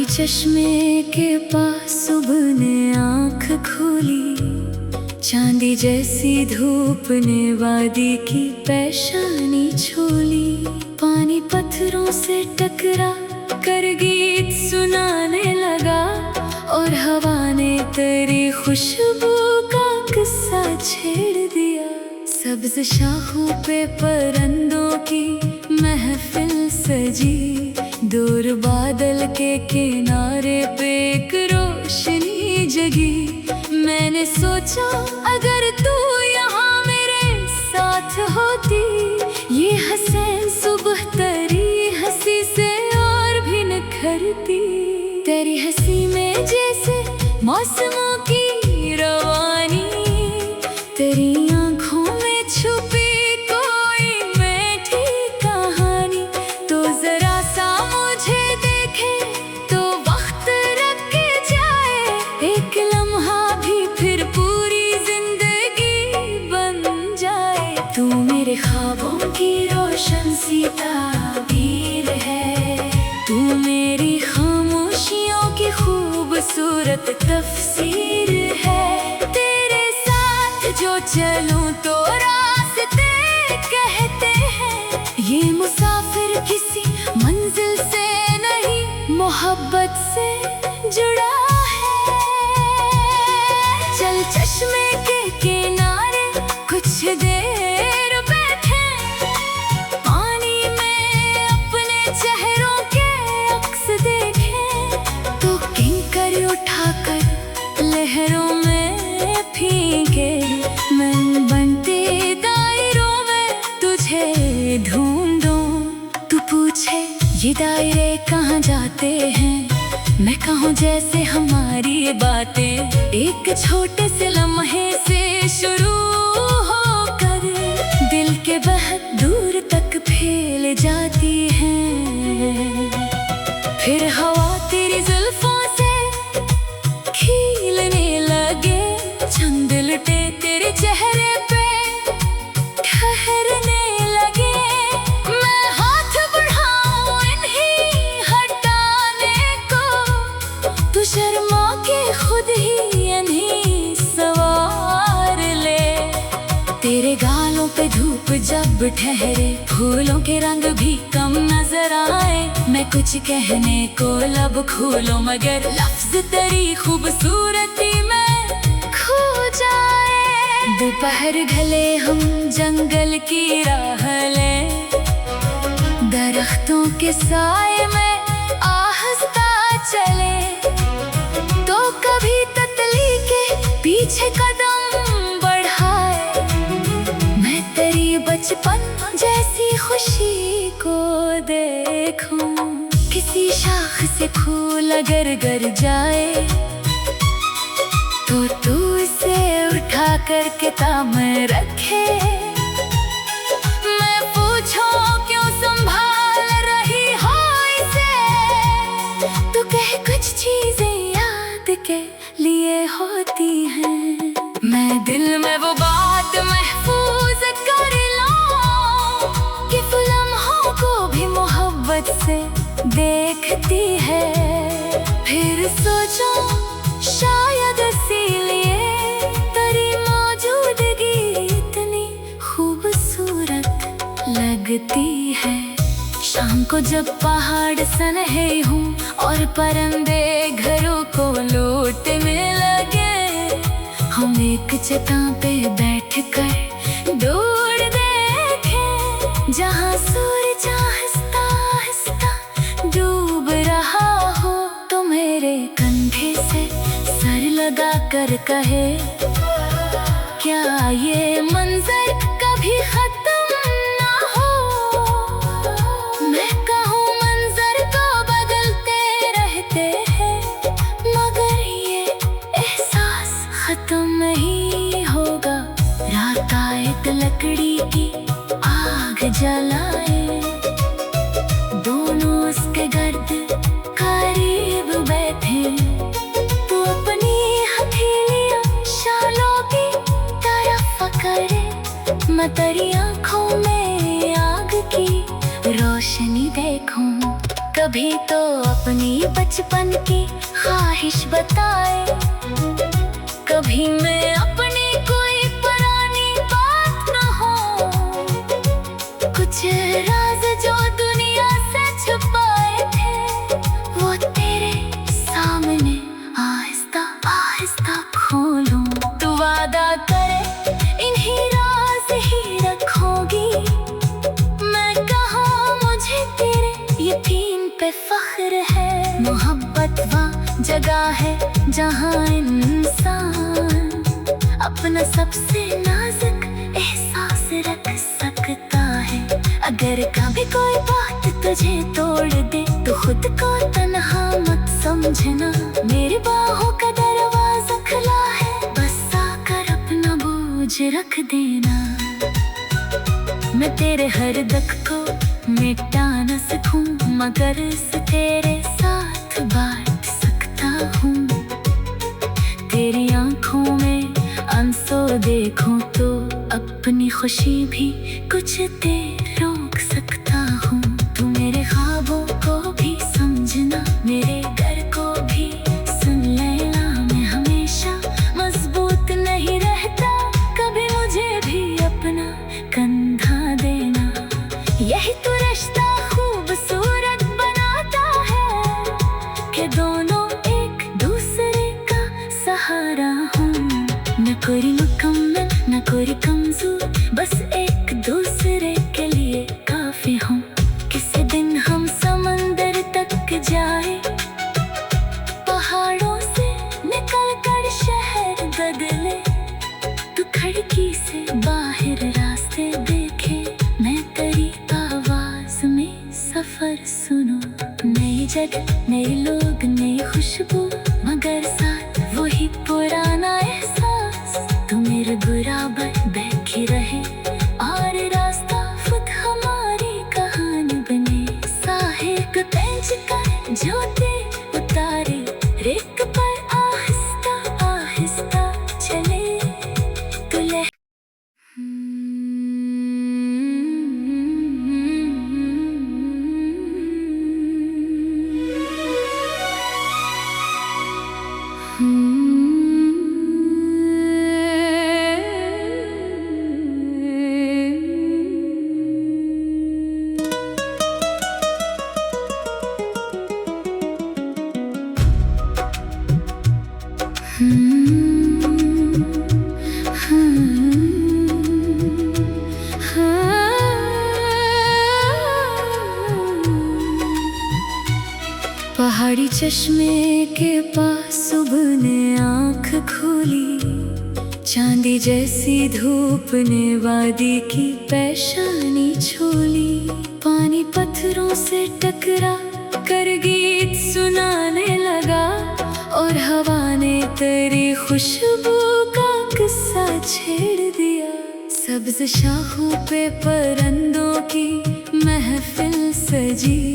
चश्मे के पास सुबह ने आंख खोली, चांदी जैसी धूप ने वादी की पेशानी छोली। पानी पत्थरों से टकरा कर गीत सुनाने लगा, और हवा ने तेरी खुशबू का किस्सा छेड़ दिया। सब्ज शाखों पे परिंदों की महफिल सजी, दूर बादल के किनारे पे एक रोशनी जगी। मैंने सोचा अगर तू यहाँ मेरे साथ होती, ये हसीन सुबह तेरी हंसी से और भी निखरती। तेरी हंसी में जैसे मौसमों की रवानी, तेरी आंखों में छुपी कोई मीठी कहानी। तो जरा सा मुझे देखे तो वक्त रख के जाए, एक लम्हा भी फिर पूरी जिंदगी बन जाए। तू मेरे ख्वाबों की रोशन सी ताबीर है, तू मेरी खामोशियों की खूबसूरत तफसीर है। तेरे साथ जो चलूं तो रास्ते कहते हैं, ये मुसाफिर किसी मंजिल से नहीं मोहब्बत से जुड़ा है। चल चश्मे के किनारे कुछ देर बैठे, पानी में अपने चेहरों के अक्स देखें। तो किंकर उठाकर लहरों में फीके, मैं बनते दायरों में तुझे ढूंढूं। तू पूछे ये दायरे कहाँ जाते हैं, मैं कहूँ जैसे हमारी बातें एक छोटे से लम्हे से शुरू होकर दिल के बहुत दूर तक फैल जाती हैं। फिर हवा तेरी जुल्फों से खीलने लगे, चंद लुटे तेरे चेहरे पे ठहरने लगे। मैं हाथ बढ़ाऊं इन्हीं हटाने को, तू शर्मा के खुद ही इन्हीं सवार ले। तेरे गालों पे धूप जब ठहरे, फूलों के रंग भी कम नजर आए। मैं कुछ कहने को लब खोलो, मगर लफ्ज तेरी खूबसूरती में खो जाए। दोपहर ढले हम जंगल की राह ले, दरख्तों के साए में आहिस्ता चले। तो कभी तितली के पीछे कदम बढ़ाए, मैं तेरी बचपन जैसी खुशी को देखूं। किसी शाख से फूल अगर गिर जाए, तो तू इसे उठा कर किताब में रखे। मैं पूछूं क्यों संभाल रही हो इसे, तू कहे कुछ चीजें याद के लिए होती हैं। मैं दिल में वो बात महफूज कर लूं कि लम्हों को भी मोहब्बत से देखती है। फिर सोचूं शायद इसीलिए तेरी मौजूदगी इतनी खूबसूरत लगती है। शाम को जब पहाड़ सनहे हूँ और परिंदे घरों को लौटने लगे, हम एक चट्टान पे बैठकर दूर देखें, जहाँ सूरज आहिस्ता आहिस्ता डूब रहा हो। तो मेरे कंधे से सर लगा कर कहे, क्या ये मंजर कभी खत्म ना हो। मैं कहूँ मंजर तो बदलते रहते हैं, मगर ये एहसास खत्म नहीं होगा। रात आए लकड़ी की आग जलाए, दोनों उसके गर्द करीब बैठे। तू अपनी हथेलियां शालों की तरफ करे, मैं तेरी आंखों में आग की रोशनी देखूं। कभी तो अपनी बचपन की ख्वाहिश बताए, कभी मैं अपनी कोई पुरानी बात न हो, कुछ राज जो दुनिया से छुपाए थे वो तेरे सामने आहिस्ता आहिस्ता खोलूं। तू वादा करे इन्हीं राज ही रखोगी, मैं कहूँ मुझे तेरे यकीन पे फख्र है। मोहब्बत वहाँ जगह है जहाँ इंसान अपना सबसे नाजुक एहसास रख सकता है। अगर कभी कोई बात तुझे तोड़ दे तो खुद को तन्हा मत समझना, मेरी बाहों का दरवाजा खुला है, बस आकर अपना बोझ रख देना। मैं तेरे हर दुख को मिटा न सकूं, मगर इसे तेरे साथ बांट सकता हूँ। तेरी आंखों में आंसू देखूं तो अपनी खुशी भी कुछ देर रोक सकता हूँ। तू मेरे ख्वाबों को भी समझना, मेरे घर को भी सुन लेना। मैं हमेशा मजबूत नहीं रहता, कभी मुझे भी अपना कंधा देना। यही तो रिश्ता खूबसूरत बनाता है कि दोनों एक दूसरे का सहारा हूँ। न कोई मुकम्मल न कोई कमजोर, बस एक दूसरे के लिए काफी हूँ। किसी दिन हम समंदर तक जाए, पहाड़ों से निकल कर शहर बदले, तू खिड़की से बाहर रास्ते देखे, मैं तेरी आवाज में सफर सुनो। नई जगह नए लोग नई खुशबू, मगर साथ वही पुराना एहसास। तू मेरे बराबर बैठी रहे और रास्ता खुद हमारी कहानी बने। साहिल को तेज कर जो दे उतारे, रेत पर आहिस्ता आहिस्ता चले तुले। पहाड़ी चश्मे के पास सुबह ने आँख खोली, चांदी जैसी धूप ने वादी की पेशानी छोली। पानी पत्थरों से टकरा कर गीत सुनाने लगा, और हवा ने तेरी खुशबू का किस्सा छेड़ दिया। सब्ज शाखों पे परिंदों की महफिल सजी,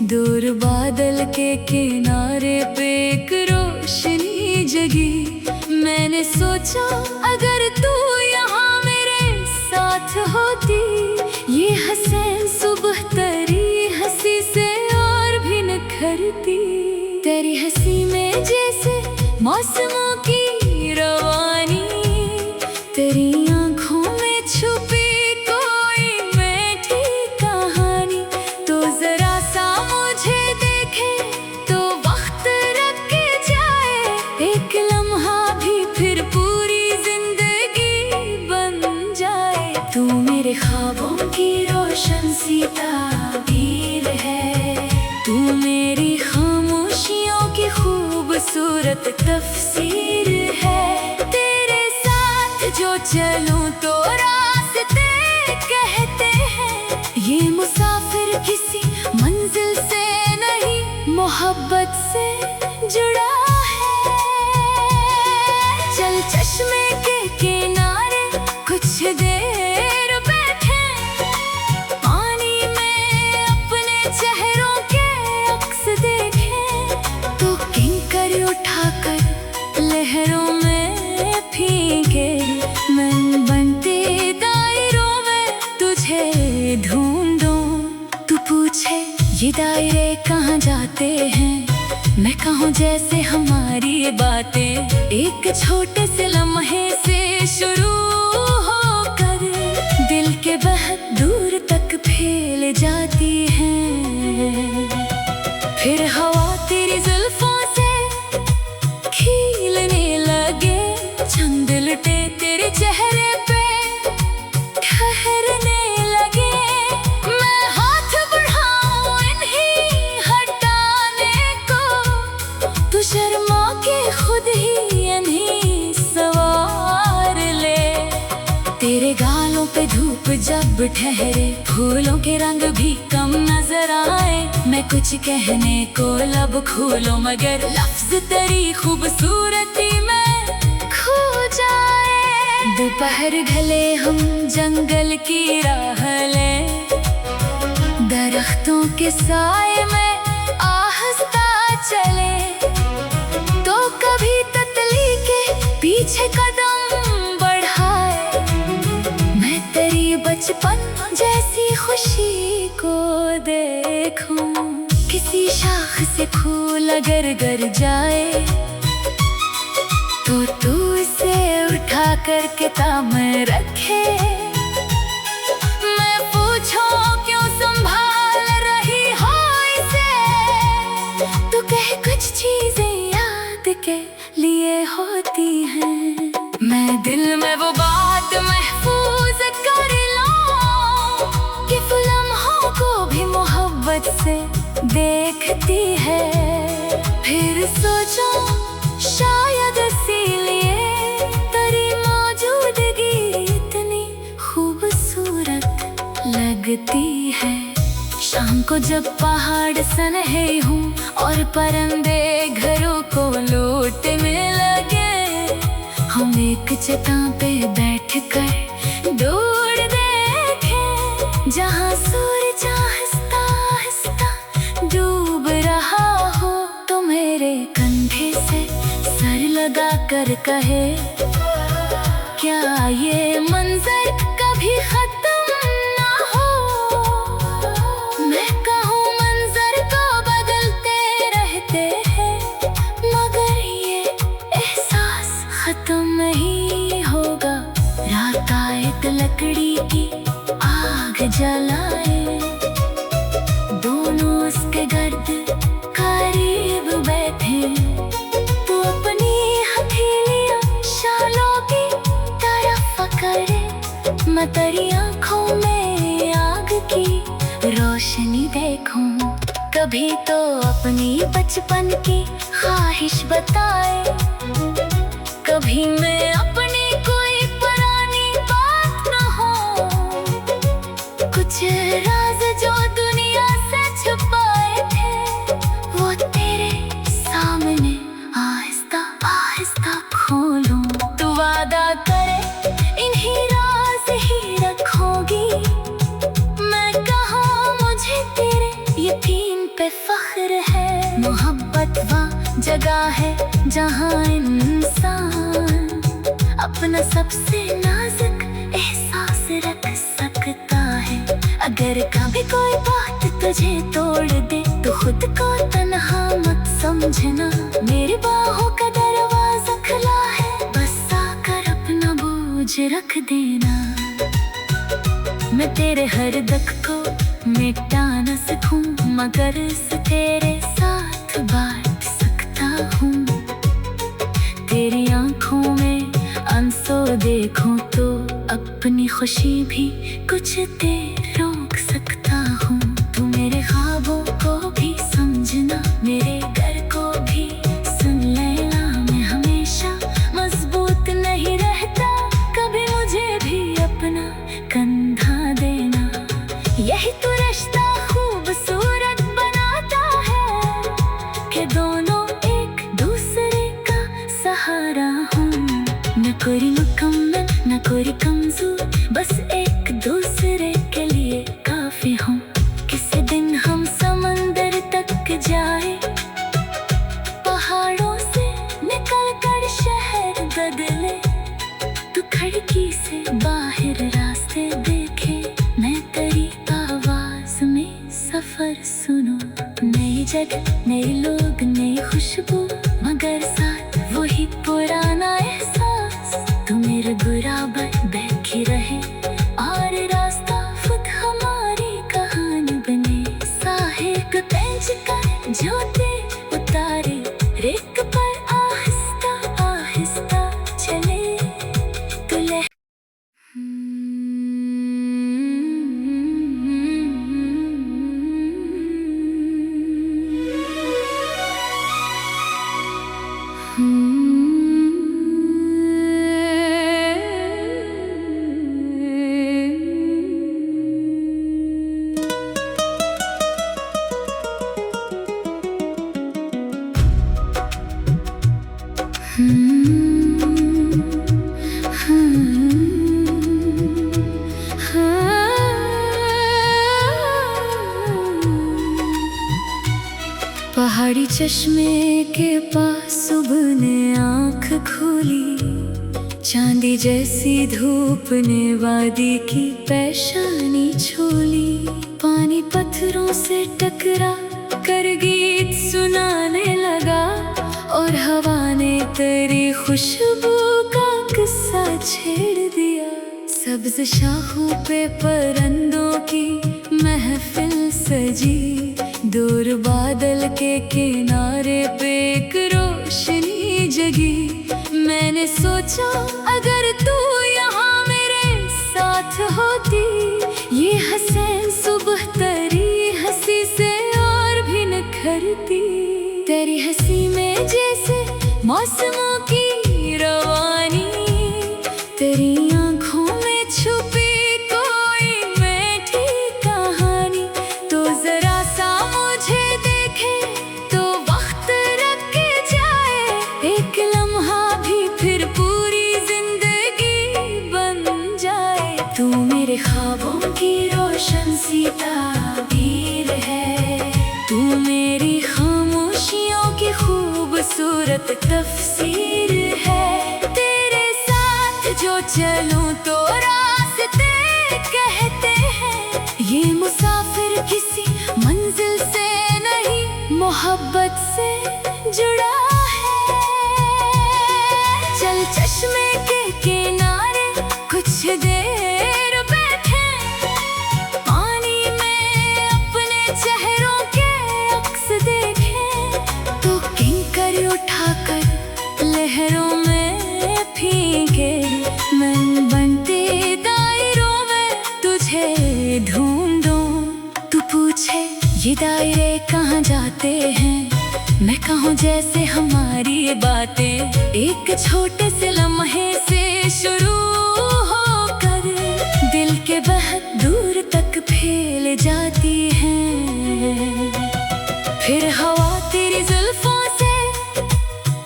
दूर बादल के किनारे पे एक रोशनी जगी। मैंने सोचा अगर तू यहाँ मेरे साथ होती, ये हसीन सुबह तेरी हंसी से और भी निखरती। तेरी हंसी में जैसे मौसमों की रवानी, तेरी आंखों में छुपी कोई मीठी कहानी। तो जरा सा मुझे देखे तो वक्त रख के जाए, एक लम्हा भी फिर पूरी जिंदगी बन जाए। तू मेरे ख्वाबों की रोशन सी ताबीर है, तू मेरी खामोशियों की खूबसूरत तफसीर है। तेरे साथ जो चलूं तो रास्ते कहते हैं, ये मुसाफिर किसी मंजिल से नहीं मोहब्बत से जुड़ा है। चल चश्मे के किनारे कुछ देर बैठे, पानी में अपने चेहरों के अक्स देखें। तो किंकर उठाकर लहरों में फीके, मन बनते दायरों में तुझे ढूंढूं। तू पूछे ये दायरे कहाँ जाते हैं। मैं कहूँ जैसे हमारी ये बातें एक छोटे से लम्हे से शुरू होकर दिल के बहुत दूर तक फैल जाती हैं। फिर हवा तेरी जुल्फों से खिलने लगे, चंद लुटे तेरे चेहरे पे ठहरने लगे। मैं हाथ बढ़ाऊं इन्हीं हटाने को, तू शर्मा के खुद ही इन्हीं सवार ले। तेरे गालों पे धूप जब ठहरे, फूलों के रंग भी कम नजर आए। मैं कुछ कहने को लब खोलो, मगर लफ्ज तेरी खूबसूरती में खो जाए। दोपहर ढले हम जंगल की राह ले, दरख्तों के साए में आहिस्ता चले। तो कभी तितली के पीछे कदम बढ़ाए, मैं तेरी बचपन जैसी खुशी को देखूं। किसी शाख से फूल अगर गिर जाए, तो तू इसे उठा कर किताब में रखे। मैं पूछूं क्यों संभाल रही हो इसे, तो कहे कुछ चीजें याद के लिए होती हैं। मैं दिल में वो बात महफूज कर लूं कि लम्हों को भी मोहब्बत से देखती है। फिर सोचो शायद इसीलिए तेरी मौजूदगी इतनी खूबसूरत लगती है। शाम को जब पहाड़ सनहे हूँ और परिंदे घरों को लौटने लगे, हम एक चट्टान पे बैठकर दूर देखें, जहाँ सूरज आहिस्ता आहिस्ता डूब रहा हो। तो मेरे कंधे से सर लगा कर कहे, क्या ये मंजर कभी खत्म ना हो। मैं कहूँ मंजर तो बदलते रहते हैं, मगर ये एहसास खत्म नहीं होगा। रात आए तो लकड़ी की आग जलाए, दोनों उसके गर्द करीब बैठे। तू अपनी हथेलियां शालों की तरफ पकड़े, मैं तेरी आँखों में आग की रोशनी देखूं। कभी तो अपनी बचपन की ख्वाहिश बताए, कभी मैं अपनी कोई पुरानी बात न हो। कुछ राज जो दुनिया से छुपाए थे, वो तेरे सामने आहिस्ता आहिस्ता खोलूं। तू वादा करे इन्हीं राज ही रखोगी, मैं कहूँ मुझे तेरे यकीन पे फख्र है। मोहब्बत वहाँ जगह है जहाँ इंसान अपना सबसे नाजुक एहसास रख सकता है। अगर कभी कोई बात तुझे तोड़ दे, तो खुद को तन्हा मत समझना। मेरी बाहों का दरवाजा खुला है, बस आकर अपना बोझ रख देना। मैं तेरे हर दुख को मिटा न सकूं, मगर इसे तेरे साथ बांट सकता हूँ। तेरी आँखों में आंसू देखूं तो अपनी खुशी भी कुछ देर रोक सकता हूँ। तू मेरे ख्वाबों को भी समझना, मेरे घर को भी सुन लेना। मैं हमेशा मजबूत नहीं रहता, कभी मुझे भी अपना कंधा देना। यही तो रिश्ता खूबसूरत बनाता है, कि दोनों एक दूसरे का सहारा हूँ। न कोई मुकम्मल न कोई कमजोर, बस एक दूसरे के लिए काफी हूँ। किसी दिन हम समंदर तक जाए, पहाड़ों से निकल कर शहर बदले। तू खिड़की से बाहर रास्ते देखे, मैं तेरी आवाज में सफर सुनूं। नई जगह, नए लोग, नई खुशबू, मगर साथ वही पुराना एहसास। तू मेरे बराबर बैठी रहे और रास्ता खुद हमारी कहानी बने। साहिल पे बेंच कर जोते उतारे, रेत पर आहिस्ता आहिस्ता चले तुले। पहाड़ी चश्मे के पास सुबह ने आँख खोली, चांदी जैसी धूप ने वादी की पेशानी छोली। पानी पत्थरों से टकरा कर गीत सुनाने लगा और हवा ने तेरी खुशबू का किस्सा छेड़ दिया। सब्ज शाखों पे परिंदों की महफिल सजी, दूर बादल के किनारे पे एक रोशनी जगी। मैंने सोचा अगर तू यहाँ मेरे साथ होती, ये हसीन सुबह तेरी हंसी से और भी निखरती। तेरी हंसी में जैसे मौसमों की रवानी, तेरी आँखों में छुपी कोई मीठी कहानी। तो जरा सा मुझे देखे तो वक्त रख के जाए, एक लम्हा भी फिर पूरी जिंदगी बन जाए। तू मेरे ख्वाबों की रोशन सी ताबीर है, तू मेरी खामोशियों की खूबसूरत तफसीर है। तेरे साथ जो चलूं तो रास्ते कहते हैं, ये मुसाफिर किसी मंजिल से नहीं मोहब्बत से जुड़ा है। चल चश्मे के किनारे कुछ देर बैठे, पानी में अपने चेहरों के अक्स देखें। तो किंकर उठाकर लहरों में फीके, मन बनते दायरों में तुझे ढूंढूं। तू पूछे ये दायरे कहाँ जाते हैं, मैं कहूँ जैसे हमारी ये बातें एक छोटे से लम्हे से शुरू होकर दिल के बहुत दूर तक फैल जाती हैं। फिर हवा तेरी जुल्फों से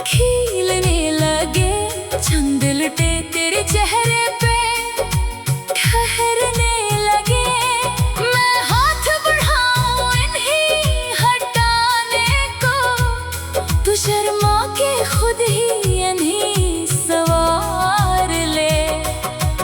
खिलने लगे, चंद लुटे तेरे चेहरे पे ठहरने लगे। मैं हाथ बढ़ाऊं इन्हीं हटाने को, तू शर्मा के खुद ही इन्हीं सवार ले।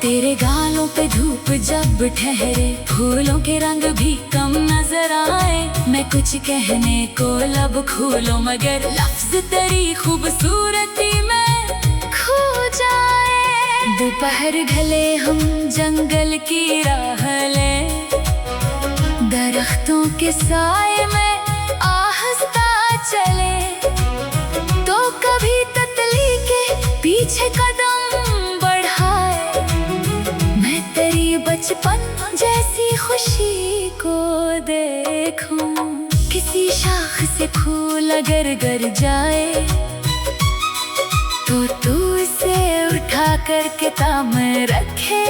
तेरे गालों पे धूप जब ठहरे, फूलों के रंग भी कम नजर आए। मैं कुछ कहने को लब खोलूं, मगर लफ्ज तेरी खूबसूरती में खो जाए। दोपहर ढले हम जंगल की राह ले, दरख्तों के साए में आहिस्ता चले। तो कभी तितली के पीछे कदम बढ़ाए, मैं तेरी बचपन जैसी खुशी को देखूं। किसी शाख से फूल अगर गिर जाए, तो तू इसे उठा कर किताब में रखे।